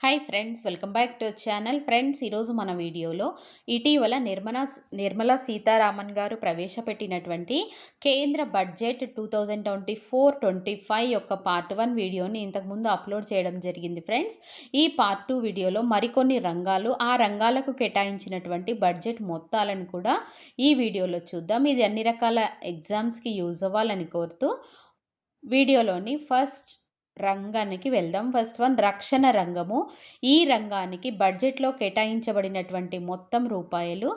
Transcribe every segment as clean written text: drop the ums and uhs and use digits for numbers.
Hi friends, welcome back to channel. Friends, ఈరోజు మన వీడియోలో ఇటీవల నిర్మలా సీతారామన్ గారు ప్రవేశపెట్టినటువంటి కేంద్ర బడ్జెట్ 2024-25 యొక్క పార్ట్ 1 వీడియోని ఇంతకుముందు అప్లోడ్ చేయడం జరిగింది. ఫ్రెండ్స్, ఈ పార్ట్ 2 వీడియోలో మరికొన్ని రంగాలు, ఆ రంగాలకు కేటాయించినటువంటి బడ్జెట్ మొత్తాలను కూడా ఈ వీడియోలో చూద్దాం. ఇది అన్ని రకాల ఎగ్జామ్స్కి యూజ్ అవ్వాలని కోరుతూ వీడియోలోని ఫస్ట్ రంగానికి వెళ్దాం. ఫస్ట్ వన్ రక్షణ రంగము. ఈ రంగానికి బడ్జెట్లో కేటాయించబడినటువంటి మొత్తం రూపాయలు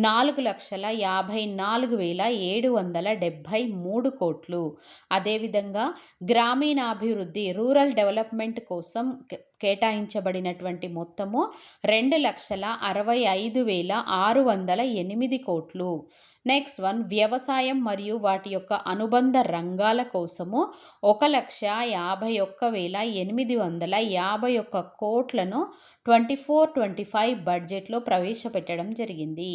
4,54,773 కోట్లు. అదేవిధంగా గ్రామీణాభివృద్ధి రూరల్ డెవలప్మెంట్ కోసం కేటాయించబడినటువంటి మొత్తము 2,65,608 కోట్లు. నెక్స్ట్ వన్ వ్యవసాయం మరియు వాటి యొక్క అనుబంధ రంగాల కోసము 1,51,851 కోట్లను 24-25 బడ్జెట్లో ప్రవేశపెట్టడం జరిగింది.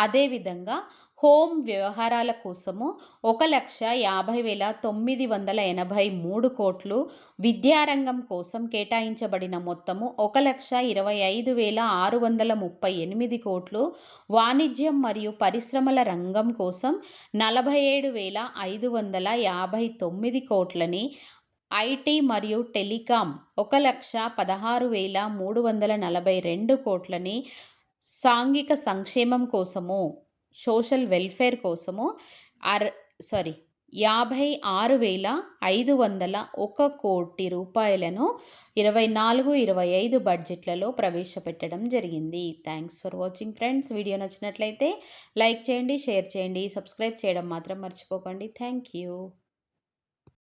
అదేవిధంగా హోమ్ వ్యవహారాల కోసము 1,50,983 కోట్లు, విద్యారంగం కోసం కేటాయించబడిన మొత్తము 1,25,638 కోట్లు, వాణిజ్యం మరియు పరిశ్రమల రంగం కోసం 47,559 కోట్లని, ఐటీ మరియు టెలికాం 1,16,342 కోట్లని, సాంఘిక సంక్షేమం కోసము సోషల్ వెల్ఫేర్ కోసము 56,501 కోటి రూపాయలను 24-25 బడ్జెట్లలో ప్రవేశపెట్టడం జరిగింది. Thanks for watching friends. Video నచ్చినట్లయితే లైక్ చేయండి, షేర్ చేయండి, సబ్స్క్రైబ్ చేయడం మాత్రం మర్చిపోకండి. Thank you.